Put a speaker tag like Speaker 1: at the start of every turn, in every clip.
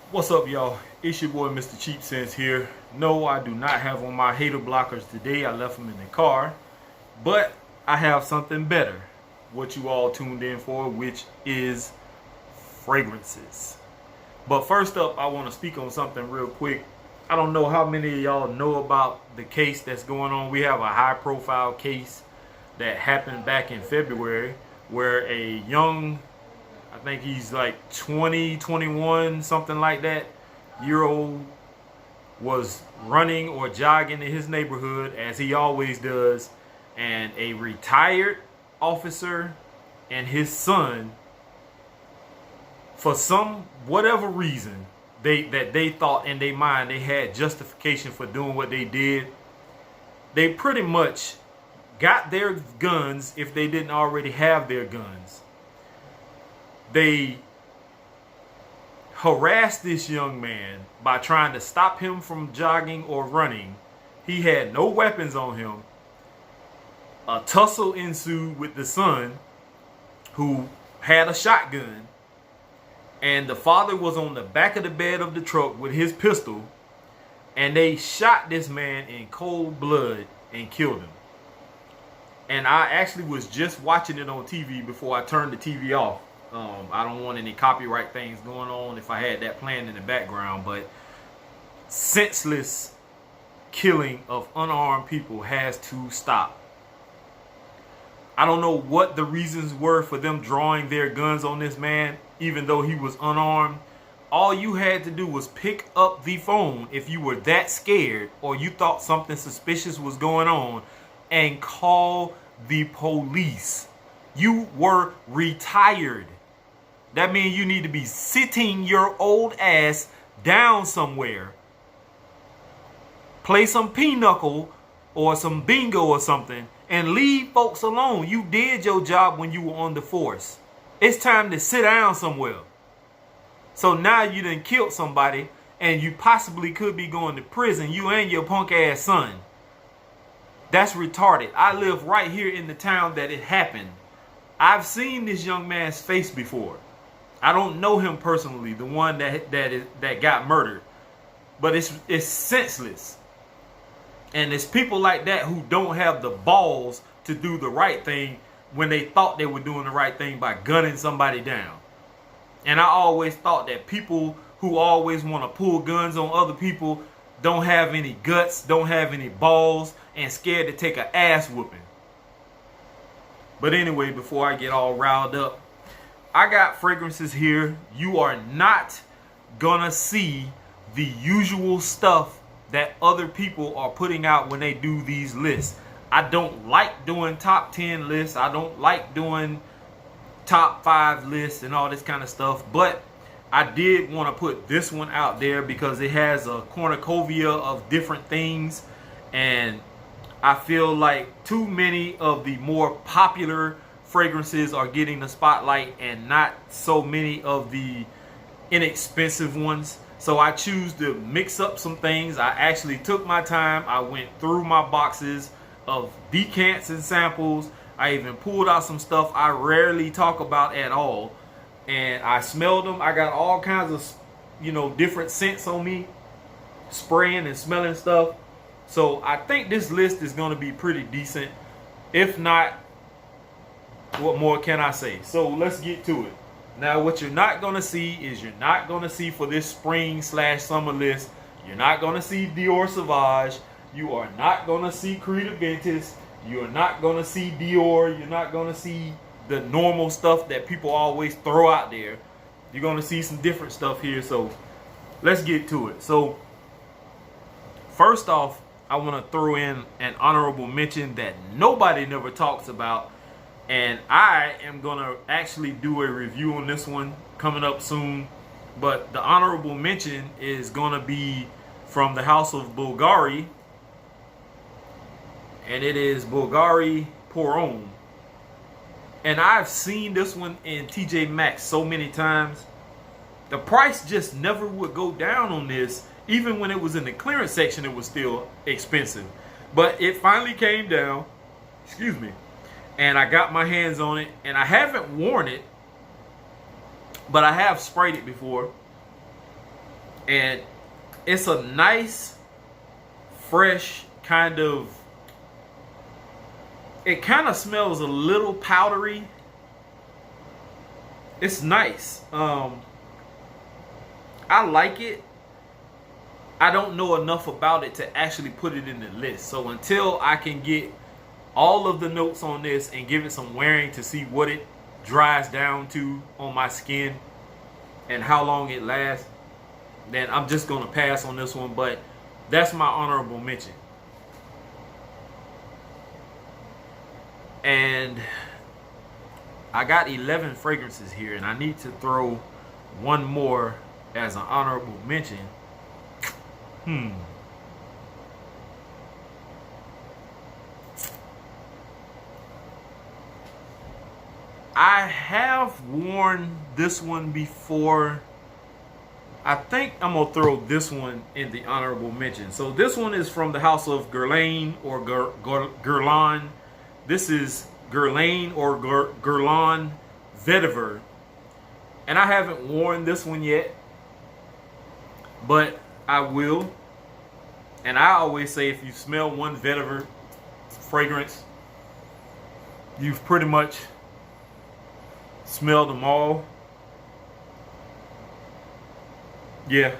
Speaker 1: What's up, y'all? It's your boy, Mr. Cheap Sense here. No, I do not have on my hater blockers today. I left them in the car. But I have something better. What you all tuned in for, which is fragrances. But first up, I want to speak on something real quick. I don't know how many of y'all know about the case that's going on. We have a high-profile case that happened back in February where a young, I think he's like 20, 21, something like that, year old, was running or jogging in his neighborhood as he always does, and a retired officer and his son, for some whatever reason, they thought in their mind they had justification for doing what they did. They pretty much got their guns if they didn't already have their guns. They harassed this young man by trying to stop him from jogging or running. He had no weapons on him. A tussle ensued with the son, who had a shotgun, and the father was on the back of the bed of the truck with his pistol, and they shot this man in cold blood and killed him. And I actually was just watching it on TV before I turned the TV off. I don't want any copyright things going on if I had that playing in the background, but senseless killing of unarmed people has to stop. I don't know what the reasons were for them drawing their guns on this man, even though he was unarmed. All you had to do was pick up the phone if you were that scared or you thought something suspicious was going on and call the police. You were retired. That means you need to be sitting your old ass down somewhere. Play some pinochle or some bingo or something and leave folks alone. You did your job when you were on the force. It's time to sit down somewhere. So now you done killed somebody and you possibly could be going to prison, you and your punk ass son. That's retarded. I live right here in the town that it happened. I've seen this young man's face before. I don't know him personally, the one that got murdered. But it's senseless. And it's people like that who don't have the balls to do the right thing when they thought they were doing the right thing by gunning somebody down. And I always thought that people who always want to pull guns on other people don't have any guts, don't have any balls, and scared to take an ass whooping. But anyway, before I get all riled up, I got fragrances here. You are not gonna see the usual stuff that other people are putting out when they do these lists. I don't like doing top 10 lists. I don't like doing top 5 lists and all this kind of stuff. But I did want to put this one out there because it has a cornucopia of different things. And I feel like too many of the more popular fragrances are getting the spotlight and not so many of the inexpensive ones. So I choose to mix up some things. I actually took my time. I went through my boxes of decants and samples. I even pulled out some stuff I rarely talk about at all. And I smelled them. I got all kinds of, different scents on me, spraying and smelling stuff. So I think this list is going to be pretty decent. If not, what more can I say? So let's get to it. Now, what you're not going to see is you're not going to see for this spring/summer list, you're not going to see Dior Sauvage. You are not going to see Creed Aventus. You're not going to see Dior. You're not going to see the normal stuff that people always throw out there. You're going to see some different stuff here. So let's get to it. So first off, I want to throw in an honorable mention that nobody never talks about. And I am going to actually do a review on this one coming up soon. But the honorable mention is going to be from the house of Bulgari. And it is Bulgari Pour Homme. And I've seen this one in TJ Maxx so many times. The price just never would go down on this. Even when it was in the clearance section, it was still expensive. But it finally came down. Excuse me. And I got my hands on it. And I haven't worn it, but I have sprayed it before. And it's a nice, fresh kind of, it kind of smells a little powdery. It's nice. I like it. I don't know enough about it to actually put it in the list. So until I can get all of the notes on this and give it some wearing to see what it dries down to on my skin and how long it lasts, then I'm just going to pass on this one. But that's my honorable mention. And I got 11 fragrances here, and I need to throw one more as an honorable mention. I have worn this one before. I think I'm going to throw this one in the honorable mention. So this one is from the house of Guerlain or Guerlain. This is Guerlain or Guerlain Vetiver. And I haven't worn this one yet, but I will. And I always say if you smell one vetiver fragrance, you've pretty much smelled them all. Yeah,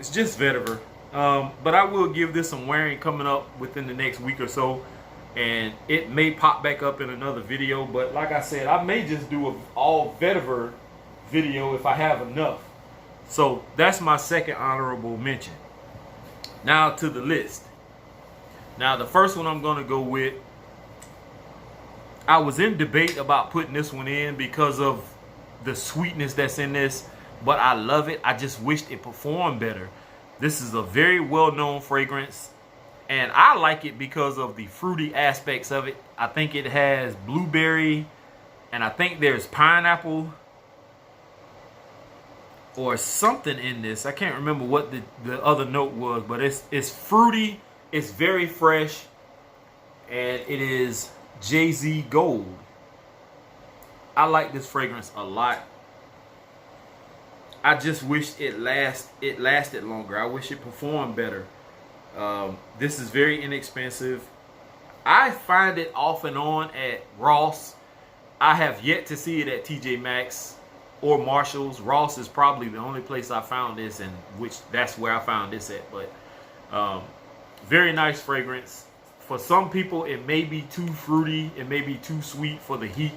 Speaker 1: it's just vetiver. But I will give this some wearing coming up within the next week or so. And it may pop back up in another video. But like I said, I may just do an all vetiver video if I have enough. So that's my second honorable mention. Now to the list. Now the first one I'm going to go with, I was in debate about putting this one in because of the sweetness that's in this, but I love it. I just wished it performed better. This is a very well-known fragrance, and I like it because of the fruity aspects of it. I think it has blueberry, and I think there's pineapple or something in this. I can't remember what the other note was, but it's fruity, it's very fresh, and it is Jay-Z Gold. I like this fragrance a lot. I just wish it lasted longer. I wish it performed better. This is very inexpensive. I find it off and on at Ross. I have yet to see it at TJ Maxx or Marshalls. Ross is probably the only place I found this, and which that's where I found this at. But very nice fragrance. For some people, it may be too fruity. It may be too sweet for the heat.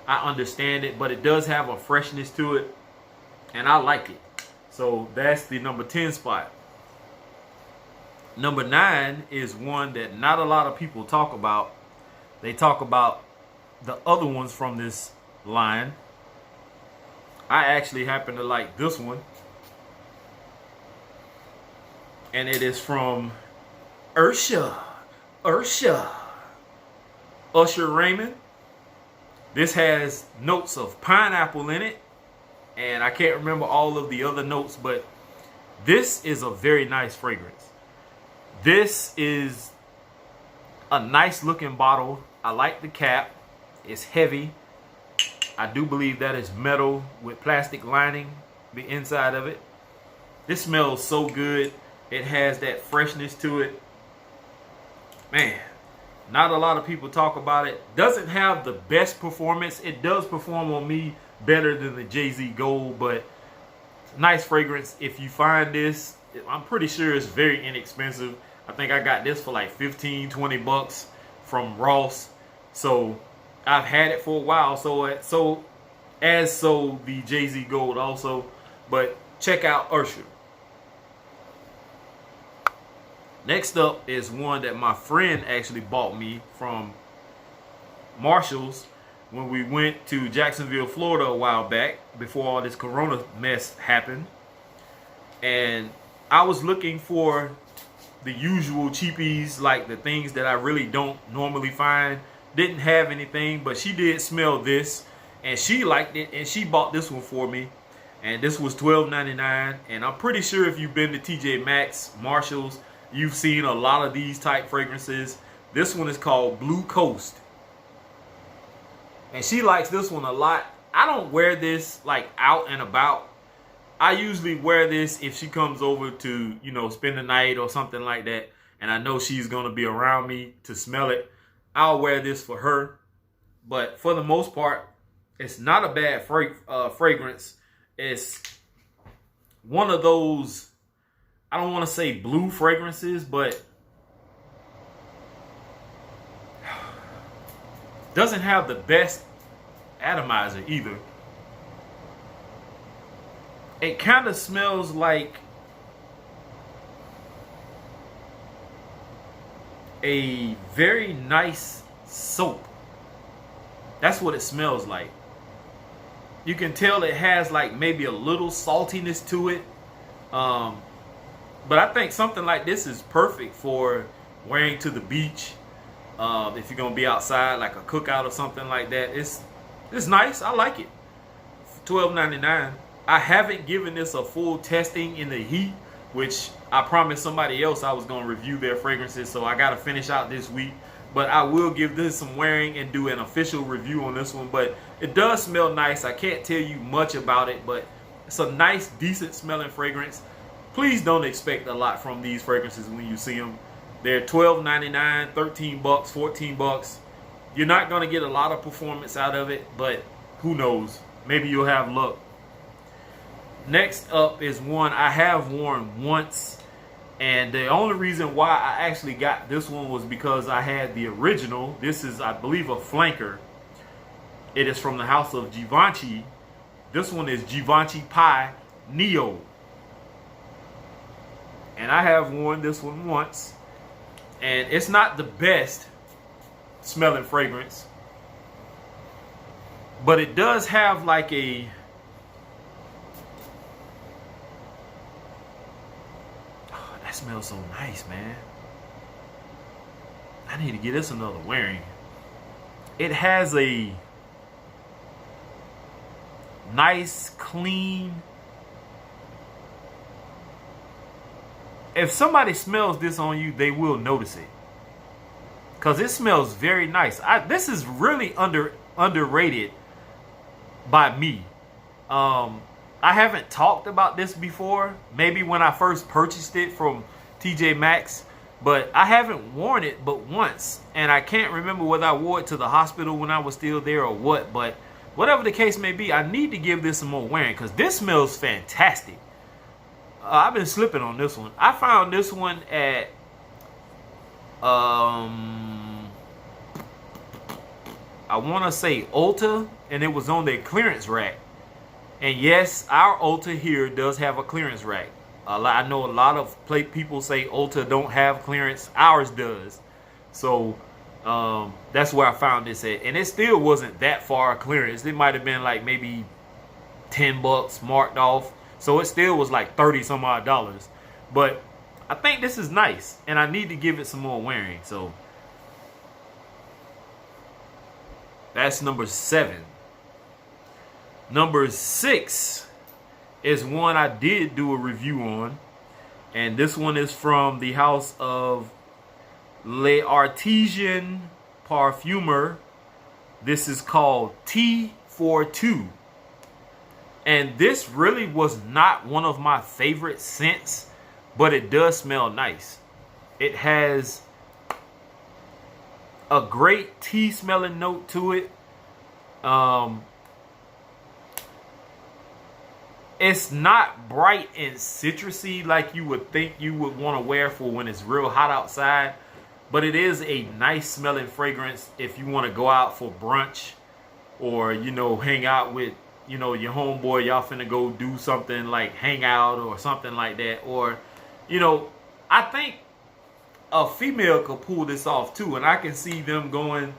Speaker 1: I understand it, but it does have a freshness to it, and I like it. So that's the number 10 spot. Number 9 is one that not a lot of people talk about. They talk about the other ones from this line. I actually happen to like this one. And it is from Usher Raymond. This has notes of pineapple in it. And I can't remember all of the other notes, but this is a very nice fragrance. This is a nice looking bottle. I like the cap. It's heavy. I do believe that is metal with plastic lining the inside of it. This smells so good. It has that freshness to it. Man, not a lot of people talk about it. Doesn't have the best performance. It does perform on me better than the Jay-Z Gold, but nice fragrance. If you find this, I'm pretty sure it's very inexpensive. I think I got this for like 15, 20 bucks from Ross. So I've had it for a while. So the Jay-Z Gold also. But check out Usher. Next up is one that my friend actually bought me from Marshalls when we went to Jacksonville, Florida a while back before all this corona mess happened. And I was looking for the usual cheapies, like the things that I really don't normally find. Didn't have anything, but she did smell this and she liked it, and she bought this one for me. And this was $12.99. And I'm pretty sure if you've been to TJ Maxx, Marshalls, you've seen a lot of these type fragrances. This one is called Blue Coast. And she likes this one a lot. I don't wear this like out and about. I usually wear this if she comes over to, you know, spend the night or something like that, and I know she's going to be around me to smell it. I'll wear this for her. But for the most part, it's not a bad fragrance. It's one of those, I don't want to say blue fragrances, but doesn't have the best atomizer either. It kind of smells like a very nice soap. That's what it smells like. You can tell it has like maybe a little saltiness to it. But I think something like this is perfect for wearing to the beach. If you're going to be outside, like a cookout or something like that. It's nice. I like it. $12.99. I haven't given this a full testing in the heat, which I promised somebody else I was going to review their fragrances, so I got to finish out this week. But I will give this some wearing and do an official review on this one. But it does smell nice. I can't tell you much about it, but it's a nice, decent smelling fragrance. Please don't expect a lot from these fragrances when you see them. They're $12.99, $13, $14. You're not going to get a lot of performance out of it, but who knows? Maybe you'll have luck. Next up is one I have worn once, and the only reason why I actually got this one was because I had the original. This is, I believe, a flanker. It is from the house of Givenchy. This one is Givenchy Pie Neo, and I have worn this one once, and it's not the best smelling fragrance, but it does have like a that smells so nice, man. I need to get this another wearing. It has a nice, clean. If somebody smells this on you, they will notice it, because it smells very nice. This is really underrated by me. I haven't talked about this before. Maybe when I first purchased it from TJ Maxx, but I haven't worn it but once, and I can't remember whether I wore it to the hospital when I was still there or what. But whatever the case may be, I need to give this some more wearing, because this smells fantastic. I've been slipping on this one. I found this one at I want to say Ulta, and it was on their clearance rack. And yes, our Ulta here does have a clearance rack. I know a lot of people say Ulta don't have clearance. Ours does. So that's where I found this at. And it still wasn't that far clearance. It might have been like maybe $10 marked off. So it still was like 30 some odd dollars. But I think this is nice, and I need to give it some more wearing. So that's number 7. Number 6 is one I did do a review on, and this one is from the house of L'Artisan Parfumeur. This is called T42. And this really was not one of my favorite scents, but it does smell nice. It has a great tea smelling note to it. It's not bright and citrusy like you would think you would want to wear for when it's real hot outside, but it is a nice smelling fragrance if you want to go out for brunch, or, you know, hang out with, you know, your homeboy. Y'all finna go do something like hang out or something like that. Or, you know, I think a female could pull this off too, and I can see them going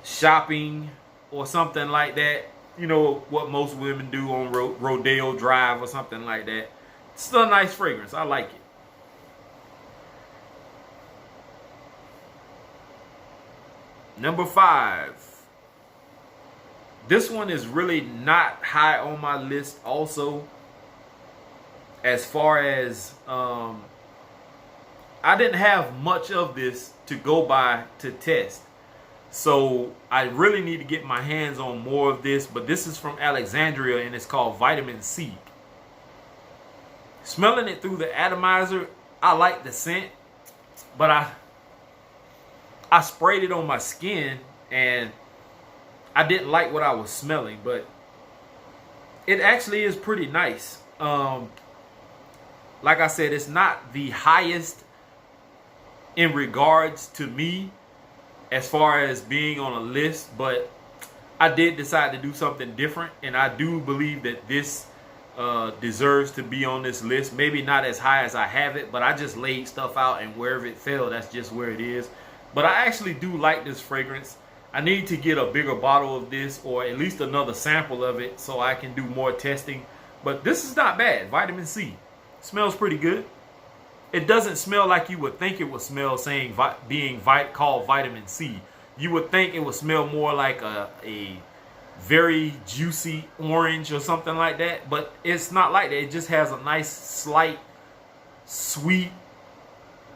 Speaker 1: shopping or something like that. You know, what most women do on Rodeo Drive or something like that. It's a nice fragrance. I like it. Number 5. This one is really not high on my list also. As far as, I didn't have much of this to go by to test. So I really need to get my hands on more of this. But this is from Alexandria, and it's called Vitamin C. Smelling it through the atomizer, I like the scent, but I sprayed it on my skin and I didn't like what I was smelling, but it actually is pretty nice. Like I said, it's not the highest in regards to me as far as being on a list, but I did decide to do something different, and I do believe that this deserves to be on this list. Maybe not as high as I have it, but I just laid stuff out, and wherever it fell, that's just where it is. But I actually do like this fragrance. I need to get a bigger bottle of this, or at least another sample of it, so I can do more testing. But this is not bad. Vitamin C. Smells pretty good. It doesn't smell like you would think it would smell, saying being called vitamin C. You would think it would smell more like a very juicy orange or something like that, but it's not like that. It just has a nice, slight, sweet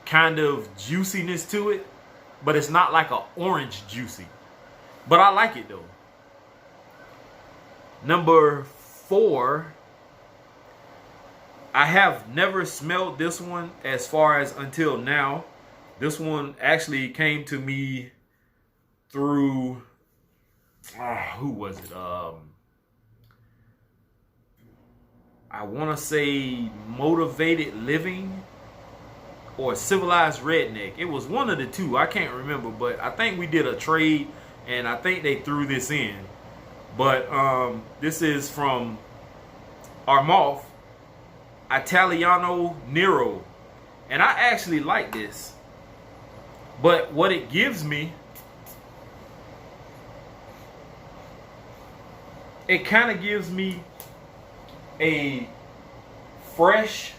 Speaker 1: kind of juiciness to it, but it's not like an orange juicy. But I like it though. Number 4. I have never smelled this one as far as until now. This one actually came to me through, who was it? I want to say Motivated Living or Civilized Redneck. It was one of the two. I can't remember, but I think we did a trade and I think they threw this in. But this is from Armaf Italiano Nero, and I actually like this, but what it gives me, it kind of gives me a fresh,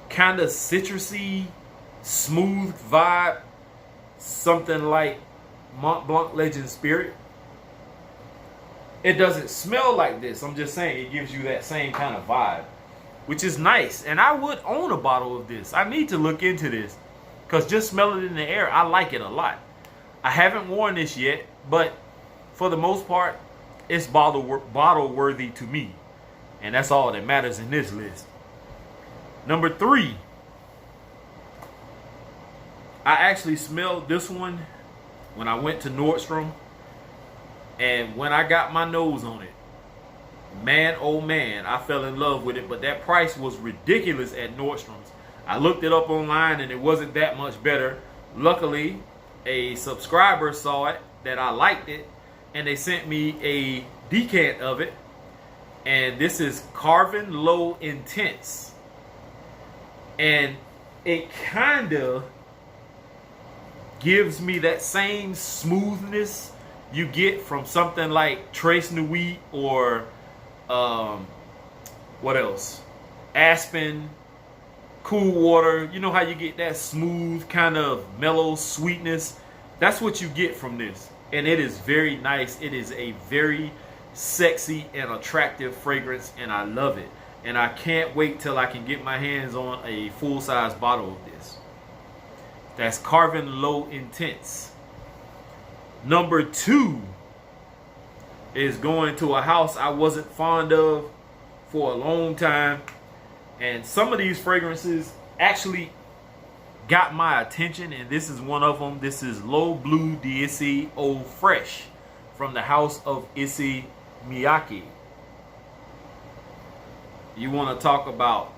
Speaker 1: kind of citrusy, smooth vibe, something like Mont Blanc Legend Spirit. It doesn't smell like this. I'm just saying it gives you that same kind of vibe, which is nice. And I would own a bottle of this. I need to look into this because just smelling it in the air, I like it a lot. I haven't worn this yet, but for the most part, it's bottle worthy to me. And that's all that matters in this list. Number 3. I actually smelled this one when I went to Nordstrom. And when I got my nose on it, man, oh man, I fell in love with it. But that price was ridiculous at Nordstrom's. I looked it up online and it wasn't that much better. Luckily, a subscriber saw it, that I liked it, and they sent me a decant of it. And this is Carven Low Intense. And it kind of gives me that same smoothness you get from something like Trace Nuit or what else? Aspen, Cool Water. You know how you get that smooth kind of mellow sweetness? That's what you get from this. And it is very nice. It is a very sexy and attractive fragrance, and I love it. And I can't wait till I can get my hands on a full-size bottle of this. That's Carven Low Intense. Number 2 is going to a house I wasn't fond of for a long time. And some of these fragrances actually got my attention, and this is one of them. This is Low Blue d'Issey Eau Fresh from the house of Issey Miyake. You want to talk about,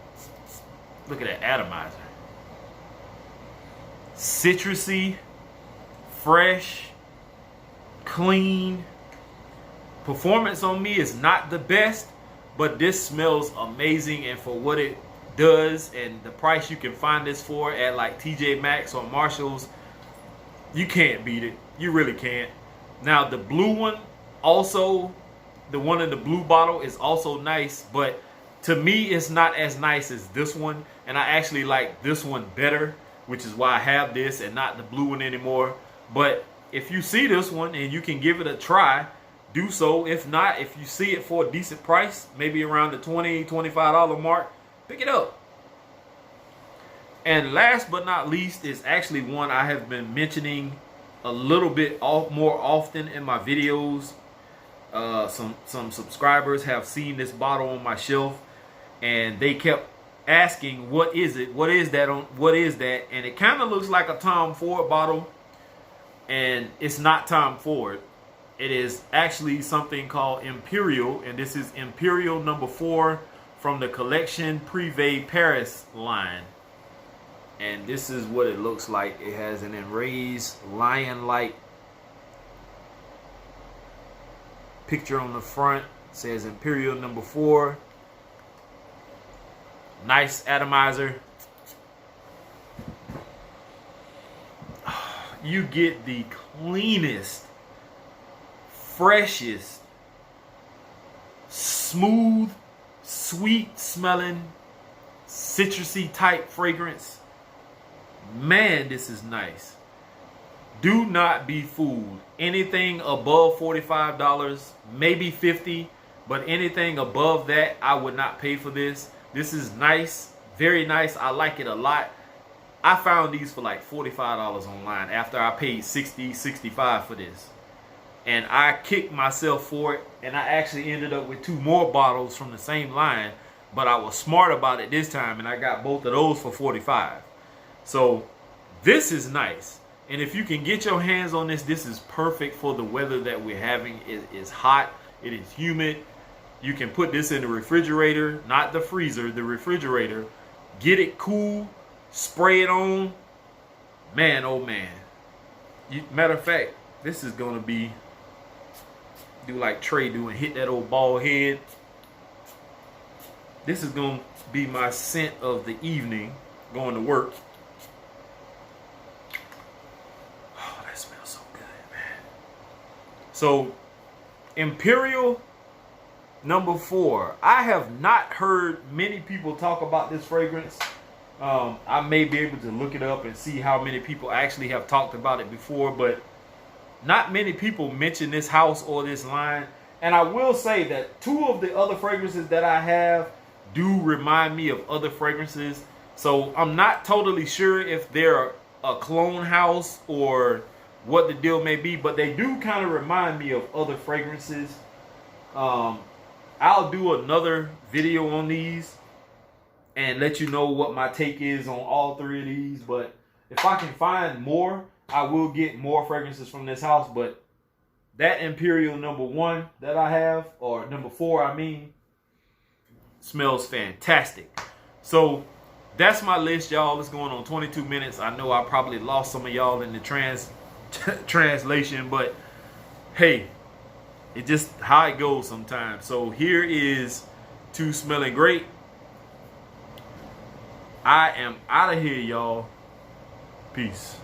Speaker 1: look at that atomizer. Citrusy, fresh, clean. Performance on me is not the best, but this smells amazing, and for what it does and the price you can find this for at like TJ Maxx or Marshalls, you can't beat it. You really can't. Now the blue one also, the one in the blue bottle is also nice, but to me it's not as nice as this one, and I actually like this one better, which is why I have this and not the blue one anymore. But if you see this one and you can give it a try, do so. If not, if you see it for a decent price, maybe around the $20, $25 mark, pick it up. And last but not least is actually one I have been mentioning a little bit more often in my videos. Some subscribers have seen this bottle on my shelf, and they kept asking, what is it? What is that? What is that? And it kind of looks like a Tom Ford bottle, and it's not Tom Ford. It is actually something called Imperial, and this is Imperial number 4 from the Collection Privé Paris line. And this is what it looks like. It has an enraged lion-like picture on the front. It says Imperial number 4. Nice atomizer. You get the cleanest, freshest, smooth, sweet smelling, citrusy type fragrance. Man, this is nice. Do not be fooled. Anything above $45, maybe $50, but anything above that, I would not pay for this. This is nice, very nice. I like it a lot. I found these for like $45 online after I paid $60, $65 for this. And I kicked myself for it, and I actually ended up with 2 more bottles from the same line, but I was smart about it this time, and I got both of those for $45. So this is nice. And if you can get your hands on this, this is perfect for the weather that we're having. It is hot. It is humid. You can put this in the refrigerator, not the freezer, the refrigerator. Get it cool. Spray it on. Man, oh man. Matter of fact, this is going to be, do like Trey do and hit that old bald head. This is going to be my scent of the evening going to work. Oh, that smells so good, man. So, Imperial number 4. I have not heard many people talk about this fragrance. I may be able to look it up and see how many people actually have talked about it before, but not many people mention this house or this line. And I will say that 2 of the other fragrances that I have do remind me of other fragrances. So I'm not totally sure if they're a clone house or what the deal may be, but they do kind of remind me of other fragrances. I'll do another video on these and let you know what my take is on all 3 of these. But if I can find more, I will get more fragrances from this house. But that Imperial number 1 that I have, or number 4 I mean, smells fantastic. So that's my list, y'all. It's going on 22 minutes. I know I probably lost some of y'all in the translation, but hey, it's just how it goes sometimes. So here is to smelling great. I am out of here, y'all. Peace.